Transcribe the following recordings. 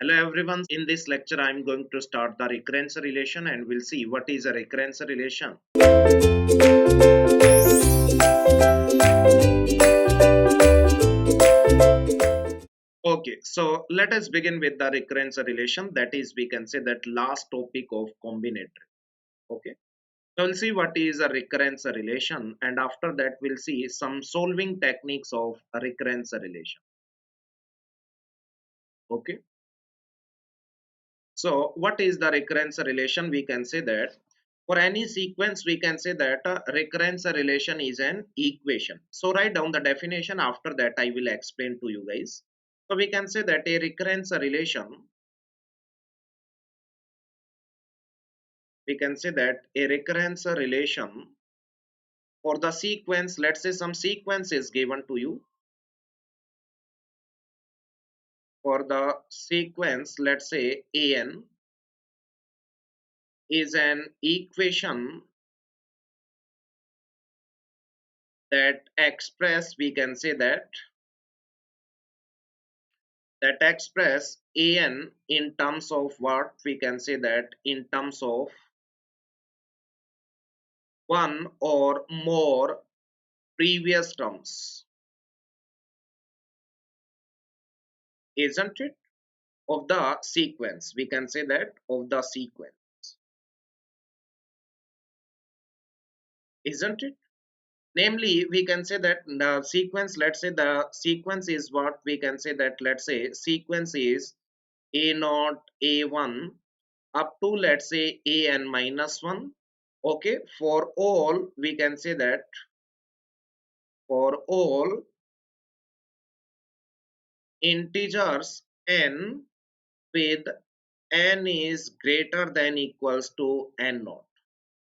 Hello everyone. In this lecture, I am going to start the recurrence relation and we'll see what is a recurrence relation. Okay, so let us begin with the recurrence relation. That is, we can say that last topic of combinatory. Okay, so we'll see what is a recurrence relation, and after that, we'll see some solving techniques of a recurrence relation. Okay, so what is the recurrence relation? We can say that for any sequence, we can say that a recurrence relation is an equation. So write down the definition. After that, I will explain to you guys. So we can say that a recurrence relation, we can say that a recurrence relation for the sequence, let's say some sequence is given to you. For the sequence, let's say an is an equation that express, we can say that express an in terms of what we can say that in terms of one or more previous terms, isn't it, of the sequence. We can say that of the sequence, isn't it. Namely, we can say that the sequence, let's say the sequence is what we can say that, let's say sequence is a naught a1 up to, let's say, an minus 1. Okay, for all we can say that for all integers n with n is greater than equals to n naught,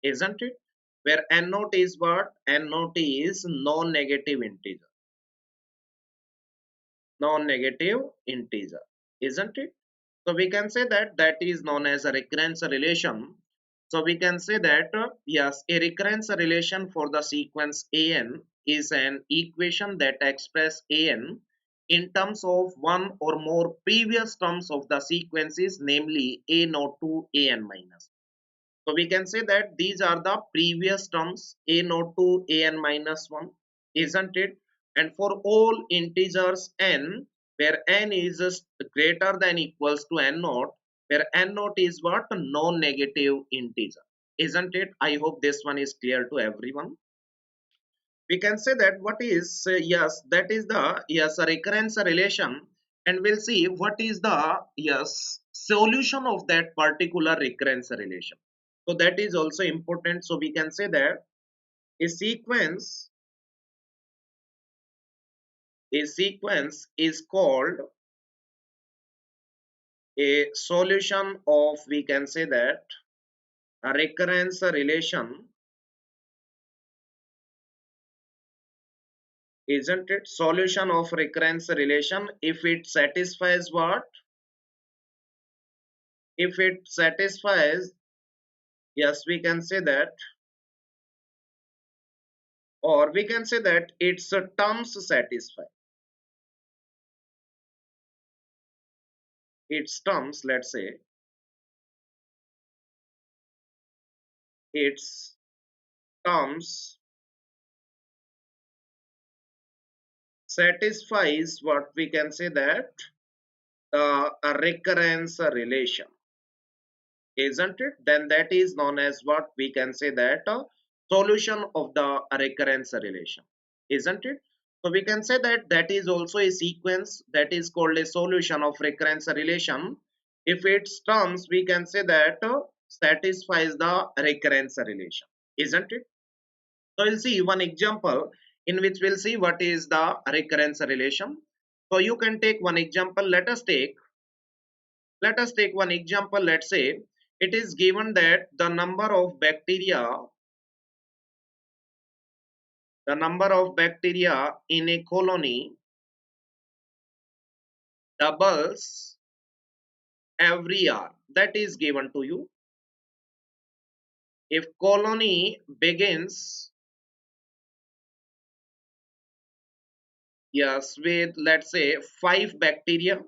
isn't it, where n naught is what, n naught is non-negative integer, non-negative integer, isn't it. So we can say that that is known as a recurrence relation. So we can say that yes, a recurrence relation for the sequence an is an equation that express an in terms of one or more previous terms of the sequences, namely a naught to an minus. So we can say that these are the previous terms a naught to an minus 1, isn't it? And for all integers n, where n is greater than equals to n naught, where n naught is what? Non-negative integer, isn't it? I hope this one is clear to everyone. We can say that what is yes, that is the yes a recurrence relation, and we'll see what is the yes solution of that particular recurrence relation. So that is also important. So we can say that a sequence a sequence is called a solution of, we can say that, a recurrence relation, isn't it, solution of recurrence relation if it satisfies what, if it satisfies, yes, we can say that, or we can say that its terms satisfy, its terms, let's say its terms satisfies what we can say that a recurrence relation, isn't it, then that is known as what we can say that solution of the recurrence relation, isn't it. So we can say that that is also a sequence that is called a solution of recurrence relation if its terms, we can say that satisfies the recurrence relation, isn't it. So we'll see one example in which we'll see what is the recurrence relation. So you can take one example. Let us take one example. Let's say it is given that the number of bacteria in a colony doubles every hour. That is given to you. If colony begins, yes, with, let's say, 5 bacteria,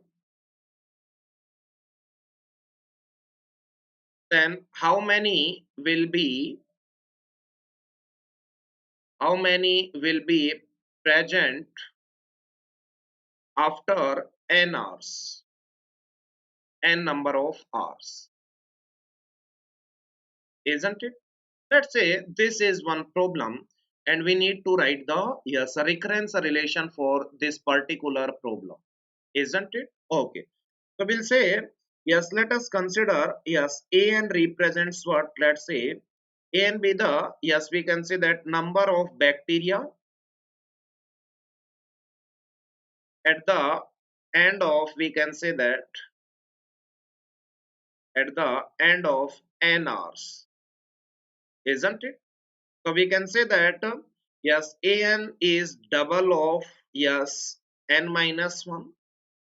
then how many will be present after n hours, n number of hours, isn't it? Let's say this is one problem and we need to write the yes recurrence relation for this particular problem, isn't it? Okay, so we'll say yes, let us consider yes an represents what, let's say an be the yes we can say that number of bacteria at the end of we can say that at the end of n hours, isn't it? So we can say that yes an is double of yes n minus 1,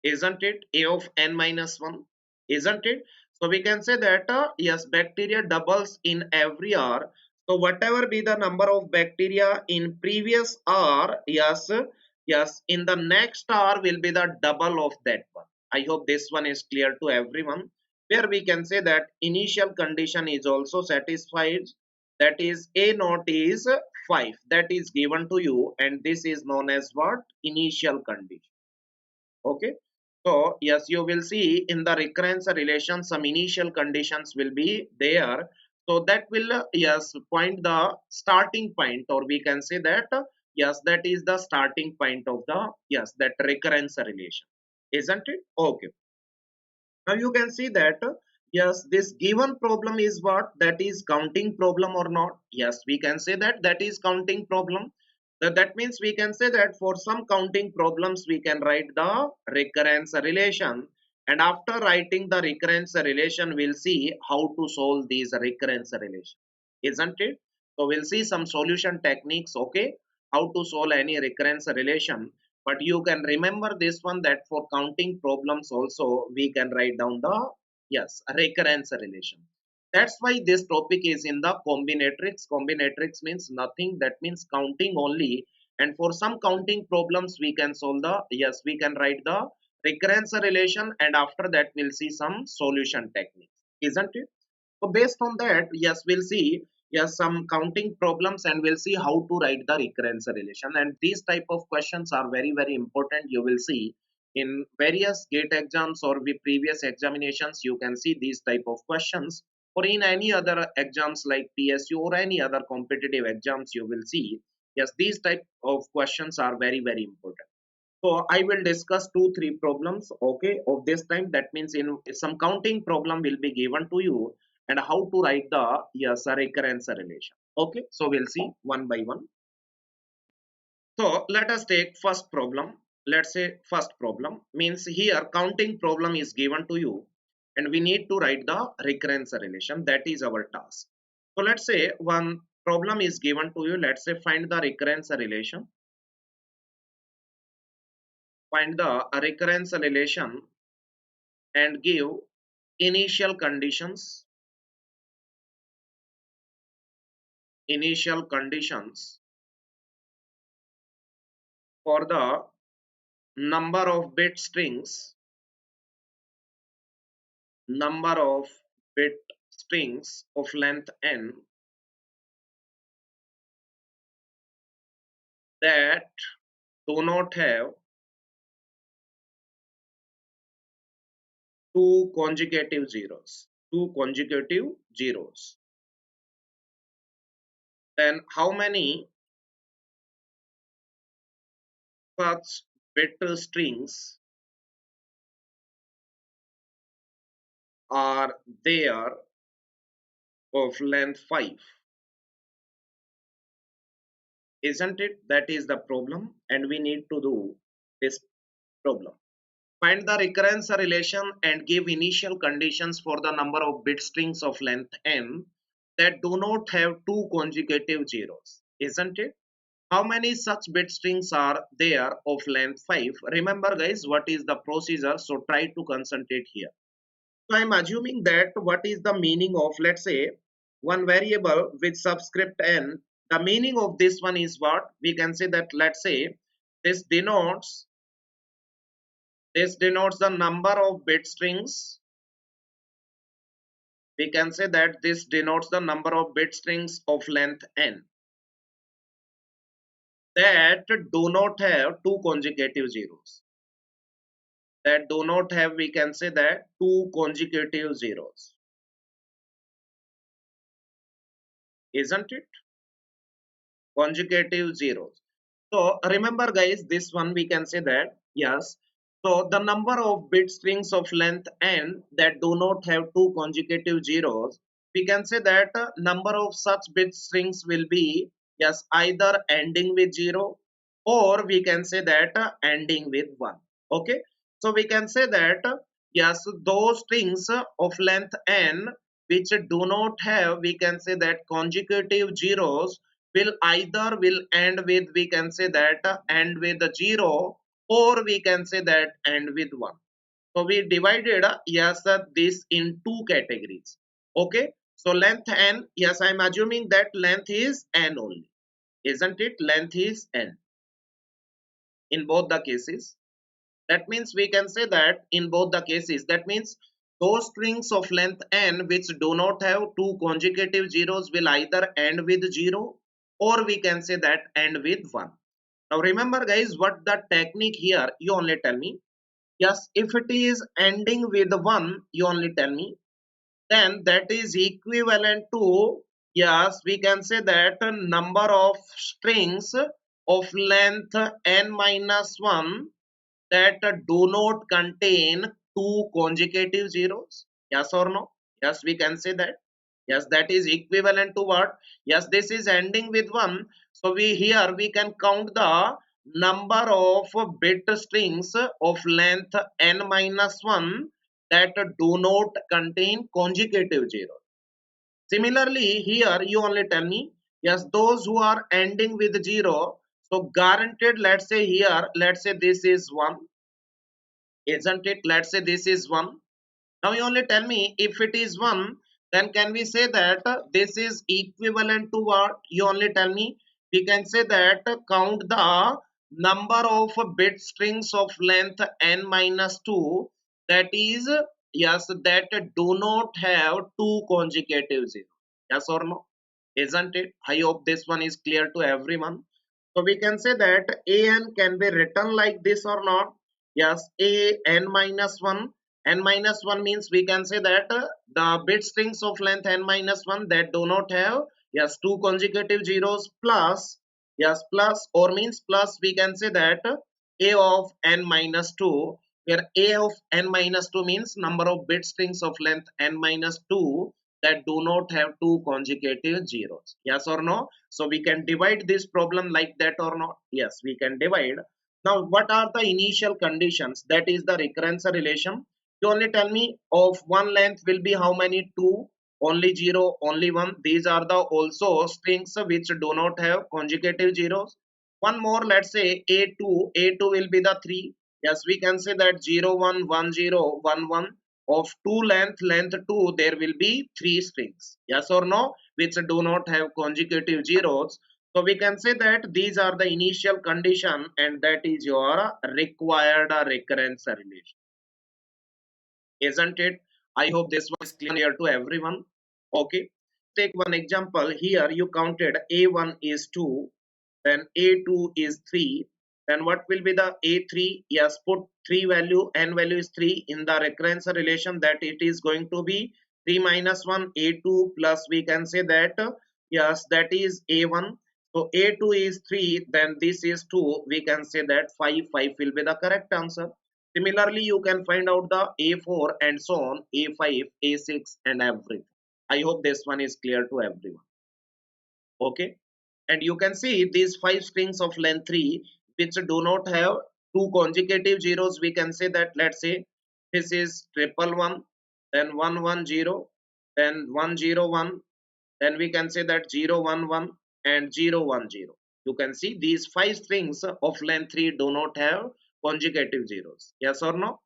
isn't it? A of n minus 1, isn't it? So we can say that yes bacteria doubles in every hour. So whatever be the number of bacteria in previous hour, yes in the next hour will be the double of that one. I hope this one is clear to everyone, where we can say that initial condition is also satisfied, that is a naught is 5, that is given to you, and this is known as what, initial condition. Okay, so yes you will see in the recurrence relation some initial conditions will be there, so that will yes point the starting point, or we can say that yes that is the starting point of the yes that recurrence relation, isn't it? Okay, now you can see that yes this given problem is what, that is counting problem or not. Yes we can say that that is counting problem. That means we can say that for some counting problems we can write the recurrence relation, and after writing the recurrence relation we'll see how to solve these recurrence relation, isn't it? So we'll see some solution techniques, okay, how to solve any recurrence relation. But you can remember this one, that for counting problems also we can write down the yes recurrence relation. That's why this topic is in the combinatorics. Combinatorics means nothing, that means counting only, and for some counting problems we can solve the yes we can write the recurrence relation, and after that we'll see some solution techniques, isn't it? So based on that, yes, we'll see yes some counting problems, and we'll see how to write the recurrence relation. And these type of questions are very very important. You will see in various gate exams or the previous examinations. You can see these type of questions. Or in any other exams like PSU or any other competitive exams, you will see yes these type of questions are very very important. So I will discuss 2 3 problems, okay, of this time. That means in some counting problem will be given to you, and how to write the yes recurrence relation. Okay, so we'll see one by one. So let us take first problem. Let's say first problem means here counting problem is given to you, and we need to write the recurrence relation. That is our task. So let's say one problem is given to you. Let's say find the recurrence relation. Find the recurrence relation and give initial conditions for the number of bit strings of length n that do not have two consecutive zeros. Then how many such bit strings are there of length 5, isn't it? That is the problem, and we need to do this problem. Find the recurrence relation and give initial conditions for the number of bit strings of length n that do not have two consecutive zeros, isn't it? How many such bit strings are there of length 5? Remember guys what is the procedure, so try to concentrate here. So I'm assuming that what is the meaning of, let's say, one variable with subscript n. The meaning of this one is what? We can say that, let's say, this denotes this denotes the number of bit strings We can say that this denotes the number of bit strings of length n that do not have two consecutive zeros. That do not have, we can say that, two consecutive zeros. Isn't it? Consecutive zeros. So remember guys, this one we can say that, yes. So the number of bit strings of length n that do not have two consecutive zeros, we can say that number of such bit strings will be, yes, either ending with 0 or we can say that ending with 1. Okay. So we can say that, yes, those strings of length n which do not have, we can say that, consecutive zeros will end with, we can say that, end with a 0 or we can say that end with 1. So we divided, yes, this in two categories. Okay. So length n, yes, I'm assuming that length is n only, isn't it? Length is n in both the cases. That means we can say that in both the cases, that means those strings of length n which do not have two consecutive zeros will either end with 0 or we can say that end with 1. Now remember guys, what the technique here, you only tell me. Yes, if it is ending with 1, you only tell me, then that is equivalent to, yes, we can say that number of strings of length n minus 1 that do not contain two consecutive zeros. Yes or no? Yes, we can say that. Yes, that is equivalent to what? Yes, this is ending with 1. So we here we can count the number of bit strings of length n minus 1 that do not contain consecutive zero. Similarly, here you only tell me, yes, those who are ending with 0. So guaranteed, let's say here, let's say this is 1, isn't it? Let's say this is 1. Now you only tell me, if it is 1, then can we say that this is equivalent to what? You only tell me. We can say that count the number of bit strings of length n minus 2, that is, yes, that do not have two consecutive zeros. Yes or no? Isn't it? I hope this one is clear to everyone. So we can say that an can be written like this or not. Yes, a n minus 1. N minus 1 means we can say that the bit strings of length n minus 1 that do not have, yes, two consecutive zeros plus, yes, plus, or means plus, we can say that a of n minus 2, where a of n minus 2 means number of bit strings of length n minus 2 that do not have two consecutive zeros. Yes or no? So we can divide this problem like that or not? Yes, we can divide. Now what are the initial conditions? That is the recurrence relation. You only tell me of one length will be how many? 2, only 0, only 1. These are the also strings which do not have consecutive zeros. One more, let's say a2 will be the 3. Yes, we can say that 0 1 1 0 1 1 of 2 length 2, there will be 3 strings. Yes or no? Which do not have consecutive zeros. So we can say that these are the initial condition and that is your required recurrence relation. Isn't it? I hope this one is clear to everyone. Okay. Take one example. Here you counted a1 is 2, then a2 is 3. Then what will be the a3? Yes, put 3 value, n value is 3 in the recurrence relation, that it is going to be 3 minus 1 a2 plus, we can say that, yes, that is a1. So a2 is 3, then this is 2, we can say that 5 will be the correct answer. Similarly, you can find out the A4 and so on, A5, A6 and everything. I hope this one is clear to everyone. Okay. And you can see these 5 strings of length 3 which do not have two consecutive zeros. We can say that, let's say this is triple one, then 110, then 101, then we can say that 011 and 010. You can see these 5 strings of length 3 do not have consecutive zeros. Yes or no?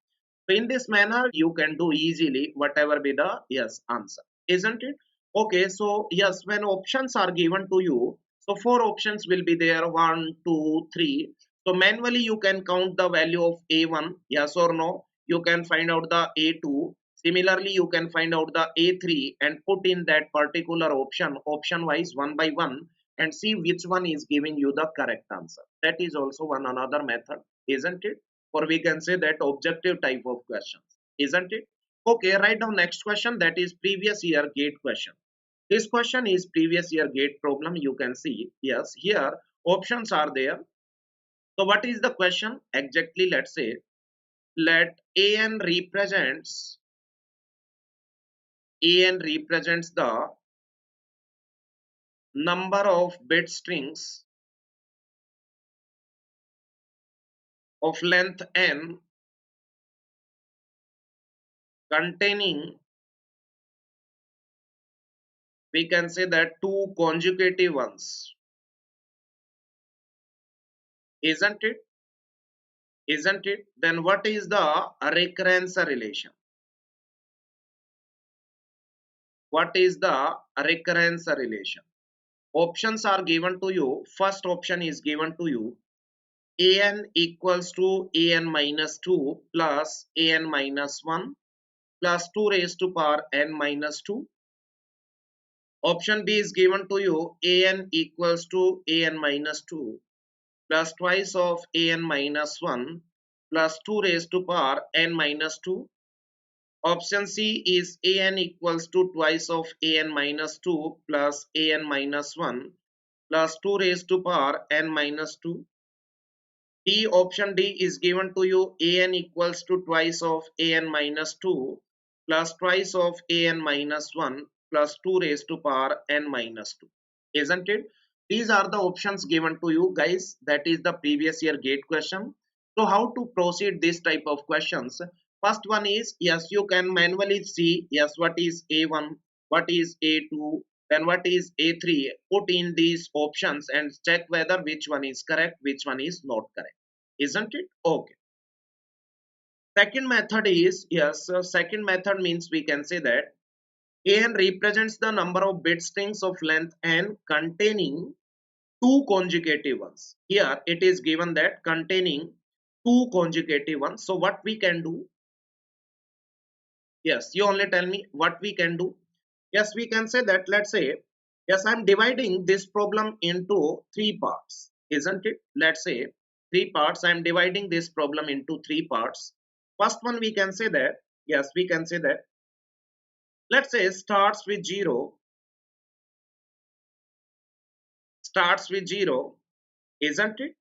So in this manner, you can do easily whatever be the, yes, answer, isn't it? Okay, so yes, when options are given to you, so 4 options will be there, 1, 2, 3. So manually you can count the value of A1, yes or no. You can find out the A2. Similarly, you can find out the A3 and put in that particular option wise one by one, and see which one is giving you the correct answer. That is also one another method, isn't it? Or we can say that objective type of questions, isn't it? Okay, write down next question, that is previous year gate question. This question is previous year gate problem. You can see, yes, here options are there. So what is the question exactly? Let's say, let an represents the number of bit strings of length n containing, we can say that, two conjugative ones, isn't it? Isn't it? Then what is the recurrence relation? What is the recurrence relation? Options are given to you. First option is given to you, an equals to an minus 2 plus an minus 1 plus 2 raised to power n minus 2. Option B is given to you, an equals to an minus 2 plus twice of an minus 1 plus 2 raised to power n minus 2. Option C is an equals to twice of an minus 2 plus an minus 1 plus 2 raised to power n minus 2. D, option D is given to you, an equals to twice of an minus 2 plus twice of an minus 1 plus 2 raised to power n minus 2, isn't it? These are the options given to you guys. That is the previous year gate question. So how to proceed this type of questions? First one is, yes, you can manually see, yes, what is A1, what is A2, then what is A3, put in these options and check whether which one is correct, which one is not correct, isn't it? Okay. Second method is, yes, second method means we can say that an represents the number of bit strings of length n containing two conjugative ones. Here it is given that containing two conjugative ones. So what we can do? Yes, you only tell me what we can do. Yes, we can say that, let's say, yes, I'm dividing this problem into three parts, isn't it? Let's say three parts. I'm dividing this problem into three parts. First one, we can say that, yes, we can say that, let's say, starts with 0, isn't it?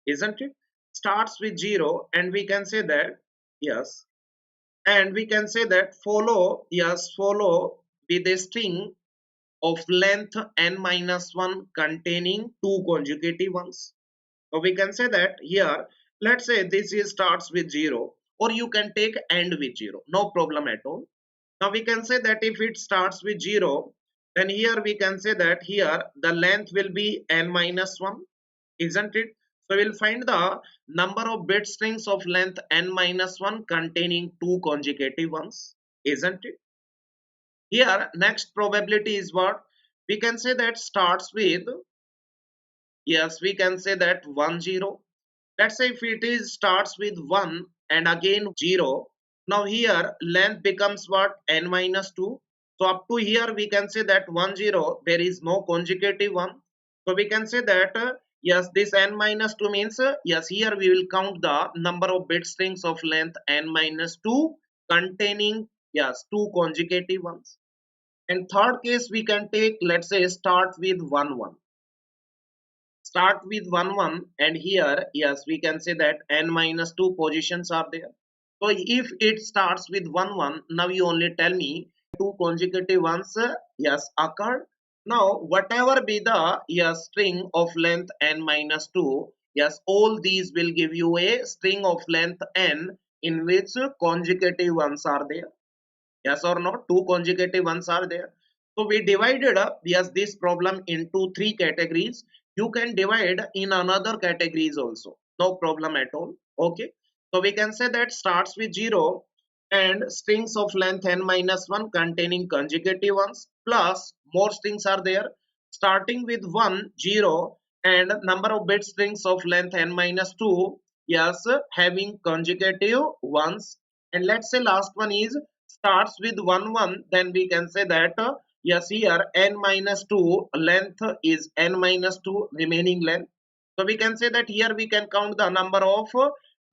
Isn't it? Starts with 0, and we can say that, yes, and we can say that follow, yes, follow with a string of length n minus 1 containing two conjugative ones. So we can say that here, let's say this is starts with 0, or you can take end with 0, no problem at all. Now we can say that if it starts with 0, then here we can say that here the length will be n minus 1, isn't it? So we'll find the number of bit strings of length n minus 1 containing two conjugative ones, isn't it? Here next probability is what? We can say that starts with, yes, we can say that 1 0. Let's say if it is starts with 1 and again 0, now here length becomes what? N minus 2. So up to here we can say that 1 0, there is no conjugative one. So we can say that, yes, this n minus 2 means, yes, here we will count the number of bit strings of length n minus 2 containing, yes, two conjugative ones. And third case we can take, let's say, start with 1 1. Start with 1 1, and here, yes, we can say that n minus 2 positions are there. So if it starts with 1 1, now you only tell me two consecutive ones, yes, occurred. Now whatever be the, yes, string of length n minus 2, yes, all these will give you a string of length n in which consecutive ones are there. Yes or not? Two consecutive ones are there. So we divided up, yes, this problem into three categories. You can divide in another categories also, no problem at all. Okay, so we can say that starts with 0 and strings of length n minus 1 containing consecutive ones, plus more strings are there starting with 1 0 and number of bit strings of length n minus 2, yes, having consecutive ones. And let's say last one is starts with 1 1, then we can say that yes, here n minus 2 length is n minus 2 remaining length. So we can say that here we can count the number of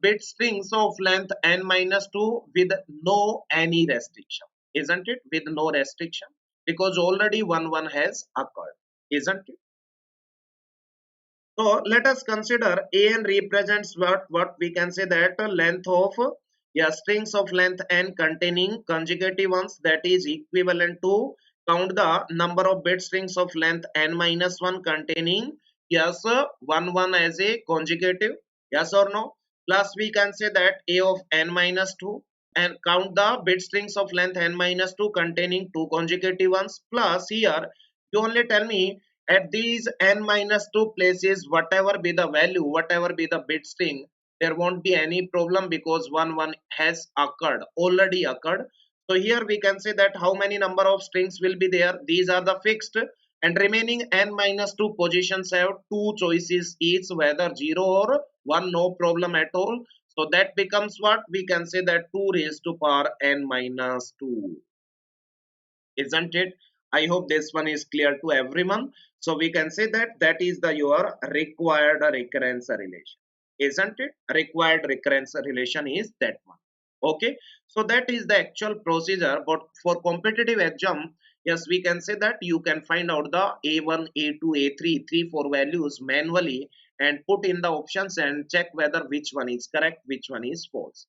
bit strings of length n minus 2 with no any restriction, isn't it? With no restriction, because already 1 1 has occurred, isn't it? So let us consider an represents what we can say that length of strings of length n containing conjugative ones, that is equivalent to count the number of bit strings of length n minus 1 containing 1 1 as a conjugative, yes or no, plus we can say that a of n minus 2 and count the bit strings of length n minus 2 containing two conjugative ones, plus here you only tell me at these n minus 2 places, whatever be the value, whatever be the bit string, there won't be any problem because 1 1 has occurred, already occurred. So here we can say that how many number of strings will be there, these are the fixed, and remaining n minus 2 positions have two choices each, whether 0 or 1, no problem at all. So that becomes what we can say that 2 raised to power n minus 2, isn't it? I hope this one is clear to everyone. So we can say that that is the your required recurrence relation, isn't it? Required recurrence relation is that one. Okay, so that is the actual procedure, but for competitive exam, yes, we can say that you can find out the a1 a2 a3 3 4 values manually and put in the options and check whether which one is correct, which one is false.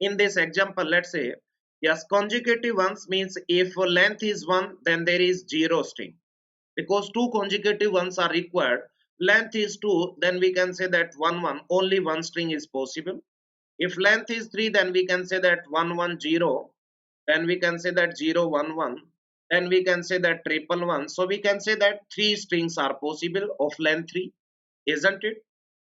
In this example, let's say, yes, conjugative ones means if length is 1, then there is 0 string. Because two conjugative ones are required, length is 2, then we can say that 1 1, only one string is possible. If length is 3, then we can say that 1 1 0, then we can say that 0 1 1, then we can say that triple 1. So we can say that three strings are possible of length 3, isn't it?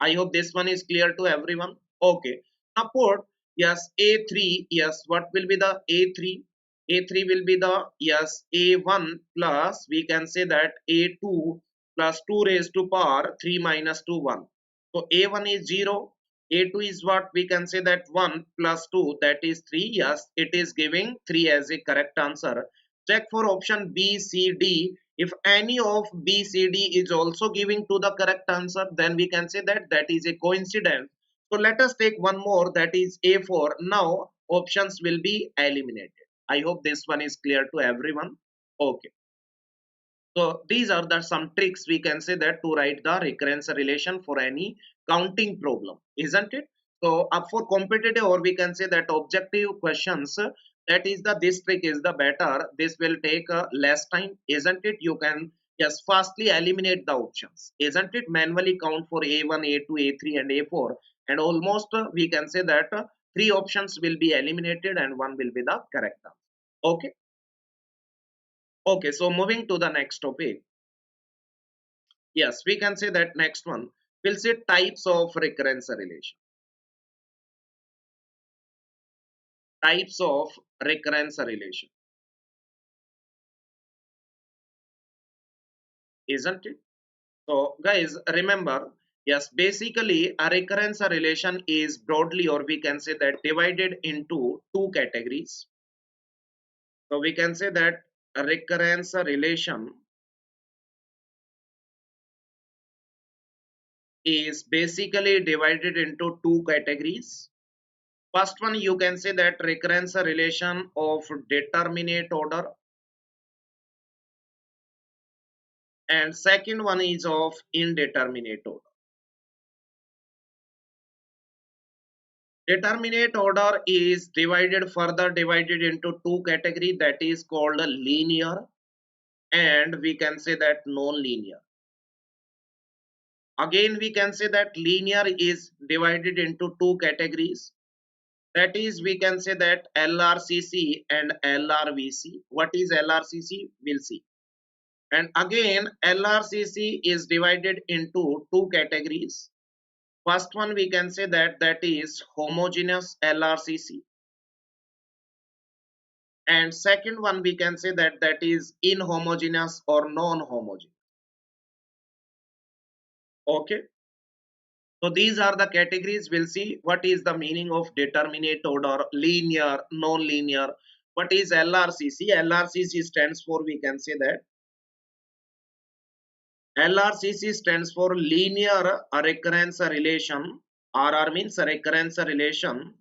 I hope this one is clear to everyone. Okay. Now put yes A3. Yes, what will be the A3? A3 will be the yes A1 plus we can say that A2 plus 2 raised to power 3 minus 2 1. So A1 is 0. A2 is what we can say that 1 plus 2, that is 3. Yes, it is giving 3 as a correct answer. Check for option B, C, D. If any of B, C, D is also giving to the correct answer, then we can say that that is a coincidence. So let us take one more, that is A4. Now options will be eliminated. I hope this one is clear to everyone. Okay. So these are the some tricks we can say that to write the recurrence relation for any counting problem, isn't it? So for competitive or we can say that objective questions, that is the this trick is the better. This will take less time, isn't it? You can just fastly eliminate the options, isn't it? Manually count for A1, A2, A3 and A4, and almost we can say that three options will be eliminated and one will be the correct answer. Okay. Okay, so moving to the next topic. Yes, we can say that next one. We'll say types of recurrence relation. Types of recurrence relation, isn't it? So, guys, remember, yes, basically a recurrence relation is broadly, or we can say that divided into two categories. So, we can say that a recurrence relation is basically divided into two categories. First one, you can say that recurrence relation of determinate order, and second one is of indeterminate order. Determinate order is further divided into two categories, that is called linear and we can say that non-linear. Again we can say that linear is divided into two categories, that is we can say that LRCC and LRVC. What is LRCC? We'll see. And again LRCC is divided into two categories. First one we can say that that is homogeneous LRCC, and second one we can say that that is inhomogeneous or non-homogeneous. Okay, so these are the categories. We'll see what is the meaning of determinate order, linear, non-linear. What is LRCC? LRCC stands for, we can say that LRCC stands for linear recurrence relation. RR means recurrence relation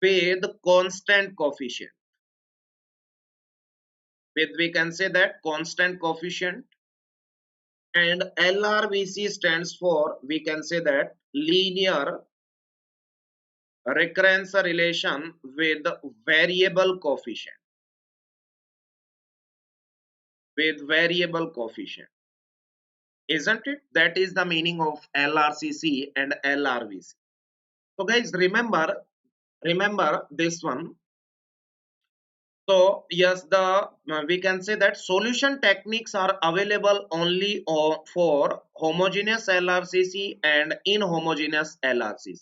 with constant coefficient. With, we can say that, constant coefficient. And LRVC stands for, we can say that, linear recurrence relation with variable coefficient. With variable coefficient. Isn't it? That is the meaning of LRCC and LRVC. So guys, remember this one. So yes, the we can say that solution techniques are available only for homogeneous LRCC and inhomogeneous LRCC.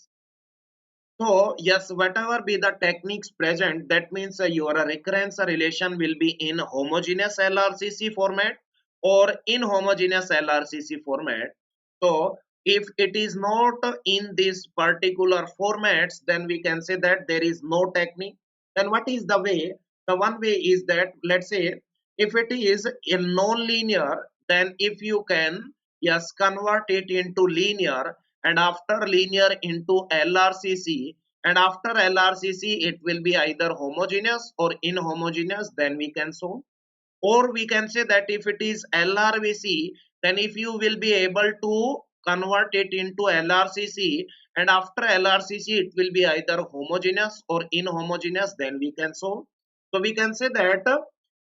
So yes, whatever be the techniques present, that means your recurrence relation will be in homogeneous LRCC format or inhomogeneous LRCC format. So if it is not in this particular formats, then we can say that there is no technique. Then what is the way? The one way is that, let's say, if it is in non-linear, then if you can, yes, convert it into linear, and after linear into LRCC, and after LRCC it will be either homogeneous or inhomogeneous, then we can solve. Or we can say that if it is LRVC, then if you will be able to convert it into LRCC, and after LRCC it will be either homogeneous or inhomogeneous, then we can solve. So we can say that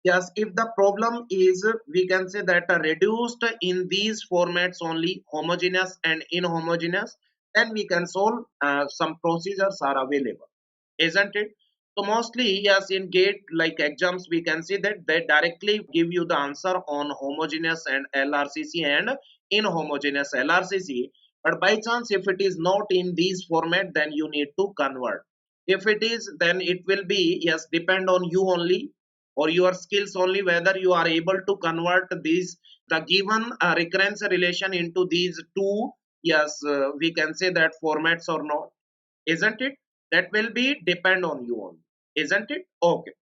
yes, if the problem is, we can say that reduced in these formats only, homogeneous and inhomogeneous, then we can solve. Some procedures are available, isn't it? So mostly, yes, in GATE like exams, we can see that they directly give you the answer on homogeneous and LRCC and inhomogeneous LRCC. But by chance, if it is not in these format, then you need to convert. If it is, then it will be, yes, depend on you only or your skills only, whether you are able to convert these, the given recurrence relation into these two, yes, we can say that formats or not, isn't it? That will be depend on you only, isn't it? Okay,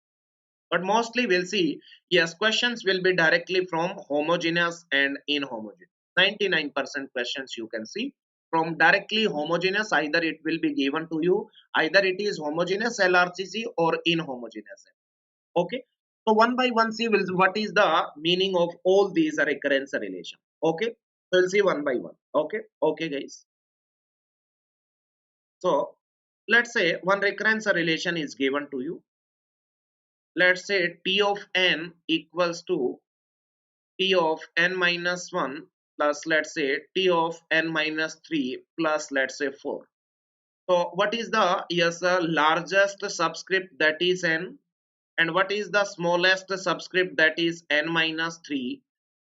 but mostly we'll see, yes, questions will be directly from homogeneous and inhomogeneous. 99% questions you can see from directly homogeneous, either it will be given to you, either it is homogeneous LRCC or inhomogeneous. Okay, so one by one see will what is the meaning of all these recurrence relation. Okay, so we'll see one by one. Okay, okay guys. So let's say one recurrence relation is given to you. Let's say T of n equals to T of n minus 1 plus, let's say, T of n minus 3 plus, let's say, 4. So what is the, yes, largest subscript, that is n, and what is the smallest subscript, that is n minus 3.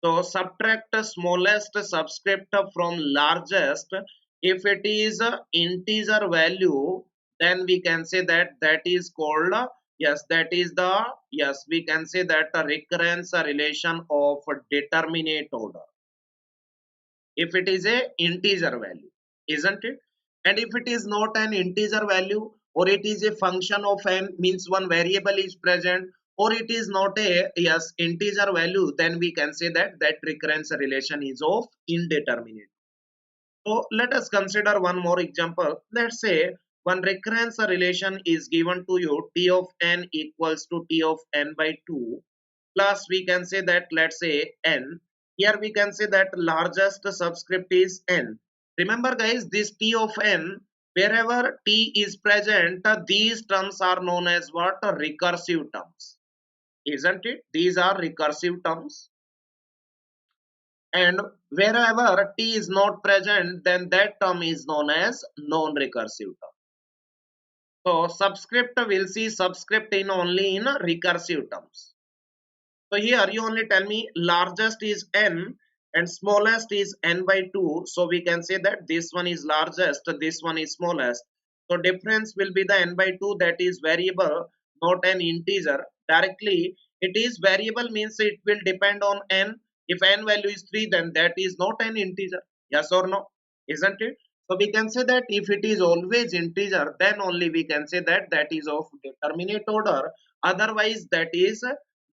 So subtract the smallest subscript from largest. If it is a integer value, then we can say that that is called, yes, that is the, yes, we can say that a recurrence relation of determinate order, if it is a integer value, isn't it? And if it is not an integer value, or it is a function of n, means one variable is present, or it is not a, yes, integer value, then we can say that that recurrence relation is of indeterminate. So let us consider one more example. Let's say one recurrence relation is given to you, T of n equals to T of n by 2 plus, we can say that, let's say, n. Here we can say that largest subscript is n. Remember guys, this T of n, wherever T is present, these terms are known as what? Recursive terms. Isn't it? These are recursive terms. And wherever T is not present, then that term is known as non-recursive term. So subscript, will see subscript in only in recursive terms. So here you only tell me largest is n and smallest is n by 2. So we can say that this one is largest, this one is smallest. So difference will be the n by 2, that is variable, not an integer. Directly it is variable, means it will depend on n. If n value is 3, then that is not an integer. Yes or no? Isn't it? So we can say that if it is always integer, then only we can say that that is of determinate order. Otherwise, that is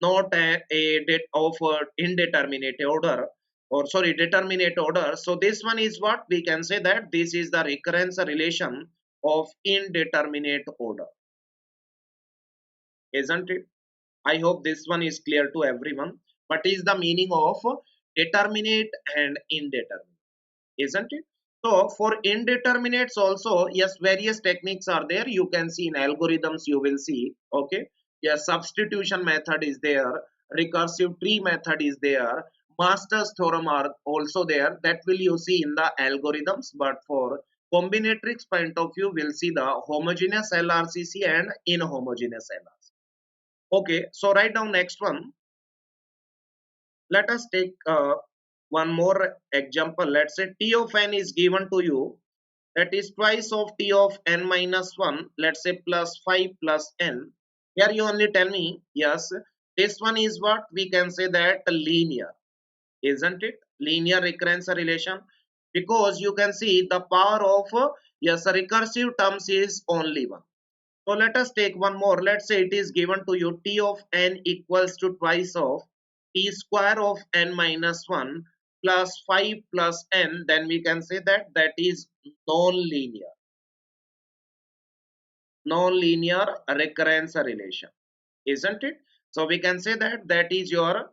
not a date of indeterminate order, or sorry, determinate order. So this one is what we can say, that this is the recurrence relation of indeterminate order, isn't it? I hope this one is clear to everyone. What is the meaning of determinate and indeterminate, isn't it? So for indeterminates also, yes, various techniques are there. You can see in algorithms, you will see, okay, yes, substitution method is there, recursive tree method is there, master's theorem are also there. That will you see in the algorithms. But for combinatorics point of view, we'll see the homogeneous LRCC and inhomogeneous LRCC. Okay, so write down next one. Let us take one more example. Let's say T of n is given to you, that is twice of T of n minus 1, let's say plus 5 plus n. Here you only tell me, yes, this one is what we can say, that linear, isn't it? Linear recurrence relation, because you can see the power of yes, recursive terms is only 1. So let us take one more. Let's say it is given to you T of n equals to twice of T square of n minus 1 plus 5 plus n. Then we can say that that is non-linear. Non-linear recurrence relation, isn't it? So we can say that that is your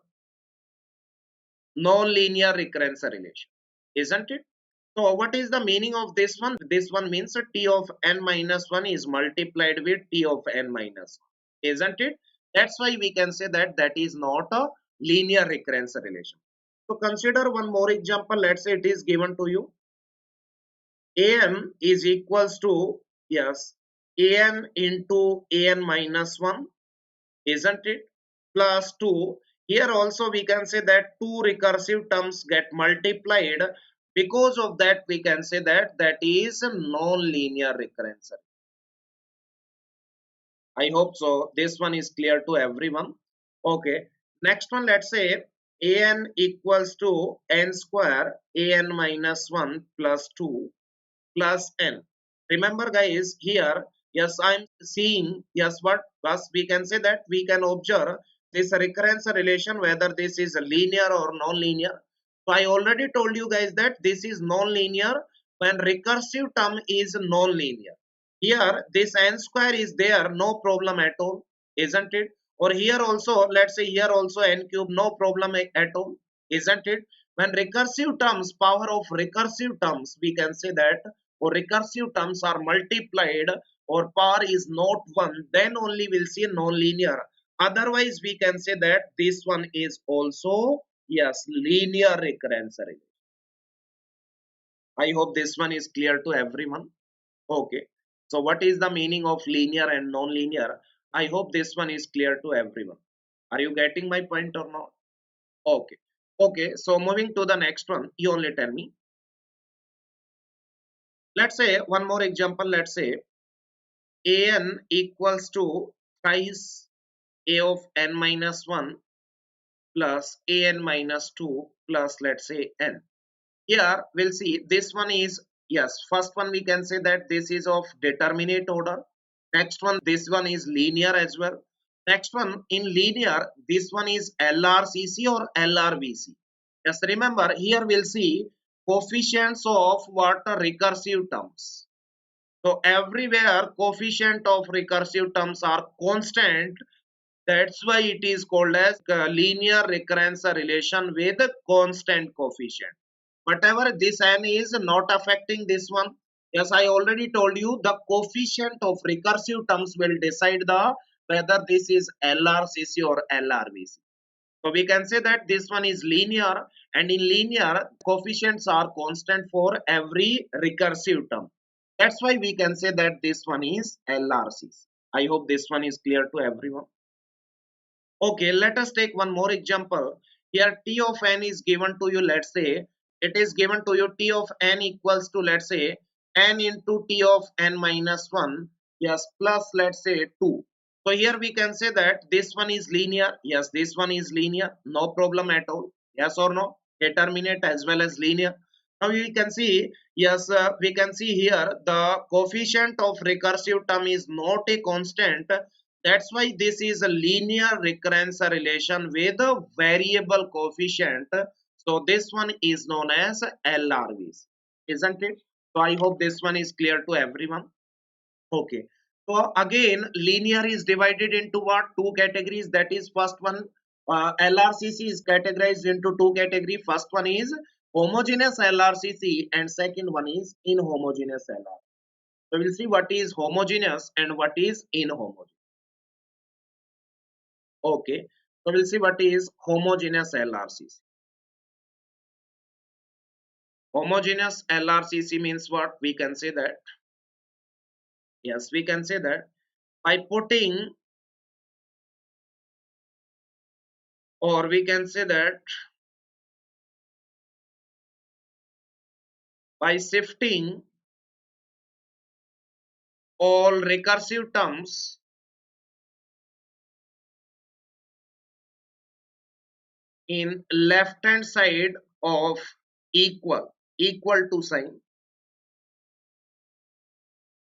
non-linear recurrence relation, isn't it? So what is the meaning of this one? This one means T of n minus 1 is multiplied with T of n minus 1, isn't it? That's why we can say that that is not a linear recurrence relation. So consider one more example. Let's say it is given to you an is equals to, yes, an into an minus 1, isn't it, plus 2. Here also we can say that two recursive terms get multiplied. Because of that, we can say that that is a non-linear recurrence. I hope so this one is clear to everyone. Okay, next one, let's say an equals to n square an minus 1 plus 2 plus n. Remember guys, here, yes, I'm seeing, yes, what plus we can say that we can observe this recurrence relation, whether this is linear or non-linear. So I already told you guys that this is non-linear when recursive term is non-linear. Here this n square is there, no problem at all, isn't it? Or here also, let's say here also n cube, no problem at all, isn't it? When recursive terms, power of recursive terms, we can say that, or recursive terms are multiplied or power is not 1, then only we'll see non-linear. Otherwise we can say that this one is also, yes, linear recurrence relation. I hope this one is clear to everyone. Okay, so what is the meaning of linear and non-linear? I hope this one is clear to everyone. Are you getting my point or not? Okay, okay, so moving to the next one, you only tell me. Let's say one more example. Let's say an equals to thrice a of n minus 1 plus an minus 2 plus, let's say, n. Here we'll see this one is, yes, first one we can say that this is of determinate order. Next one, this one is linear as well. Next one, in linear, this one is LRCC or LRVC. Just remember, here we'll see coefficients of what are recursive terms. So everywhere coefficient of recursive terms are constant. That's why it is called as linear recurrence relation with constant coefficient. Whatever this n is not affecting this one. Yes, I already told you the coefficient of recursive terms will decide the whether this is LRCC or LRVC. So we can say that this one is linear, and in linear coefficients are constant for every recursive term. That's why we can say that this one is LRCC. I hope this one is clear to everyone. Okay, let us take one more example. Here T of n is given to you, let's say it is given to you T of n equals to, let's say, n into T of n minus 1, yes, plus, let's say, 2. So here we can say that this one is linear. Yes, this one is linear, no problem at all. Yes or no? Determinate as well as linear. Now we can see, yes, we can see here the coefficient of recursive term is not a constant. That's why this is a linear recurrence relation with a variable coefficient. So this one is known as LRVs, isn't it? So I hope this one is clear to everyone. Okay. So again, linear is divided into what? Two categories. That is, first one, LRCC is categorized into two categories. First one is homogeneous LRCC, and second one is inhomogeneous LRCC. So we'll see what is homogeneous and what is inhomogeneous. Okay. So we'll see what is homogeneous LRCC. Homogeneous LRCC means what? We can say that. Yes, we can say that by putting, or we can say that by shifting all recursive terms in left hand side of equal to sign.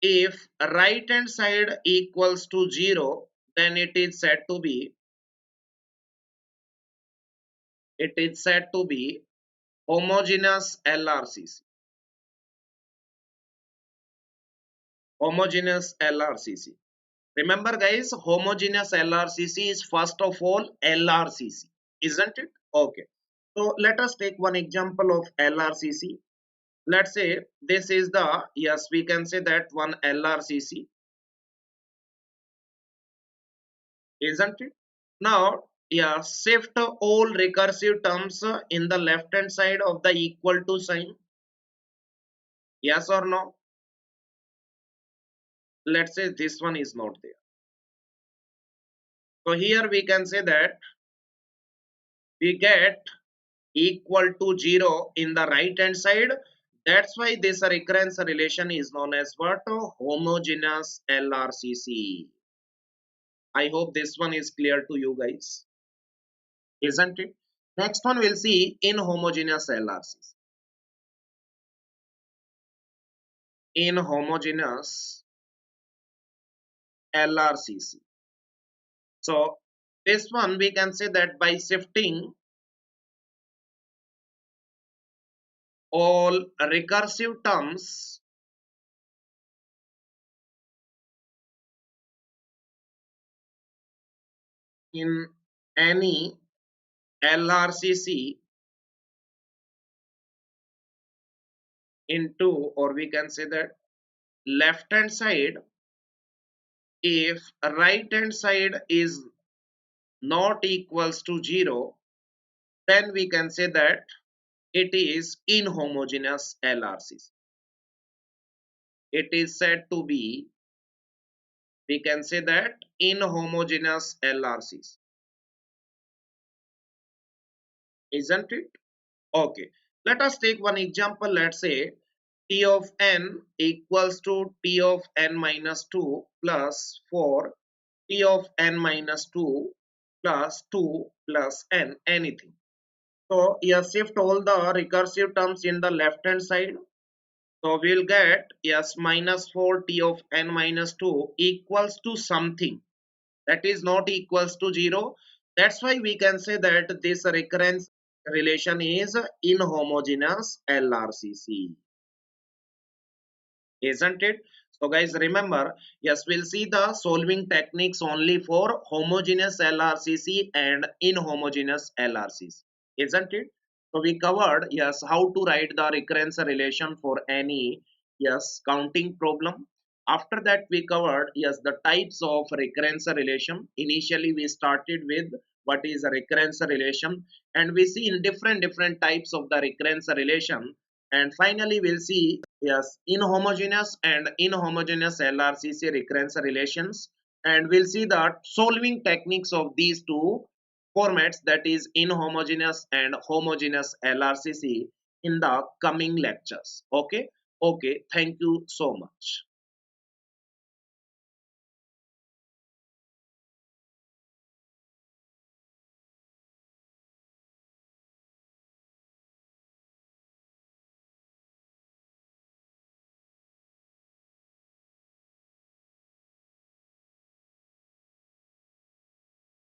If right hand side equals to 0, then it is said to be homogeneous LRCC. Homogeneous LRCC. Remember guys, homogeneous LRCC is first of all LRCC, isn't it? Okay. So let us take one example of LRCC. Let's say this is the, yes, we can say that one LRCC, isn't it? Now, yeah, shift all recursive terms in the left hand side of the equal to sign. Yes or no? Let's say this one is not there. So here we can say that we get equal to 0 in the right hand side. That's why this recurrence relation is known as what? Homogeneous LRCC. I hope this one is clear to you guys, isn't it? Next one we'll see inhomogeneous LRCC. Inhomogeneous LRCC. So this one we can say that by shifting all recursive terms in any LRCC into, or we can say that left hand side, if right hand side is not equals to 0, then we can say that it is inhomogeneous LRCC. It is said to be, we can say that, inhomogeneous LRCC, isn't it? Okay, let us take one example. Let's say t of n equals to t of n minus 2 plus 4, t of n minus 2 plus 2 plus n, anything. So here shift all the recursive terms in the left hand side. So we will get, yes, minus 4 t of n minus 2 equals to something that is not equals to 0. That's why we can say that this recurrence relation is inhomogeneous LRCC, isn't it? So guys, remember, yes, we'll see the solving techniques only for homogeneous LRCC and inhomogeneous LRCC, isn't it? So we covered, yes, how to write the recurrence relation for any, yes, counting problem. After that we covered, yes, the types of recurrence relation. Initially we started with what is a recurrence relation, and we see in different types of the recurrence relation, and finally we'll see, yes, inhomogeneous and inhomogeneous LRCC recurrence relations, and we'll see the solving techniques of these two formats, that is inhomogeneous and homogeneous LRCC, in the coming lectures. Okay. Okay, thank you so much.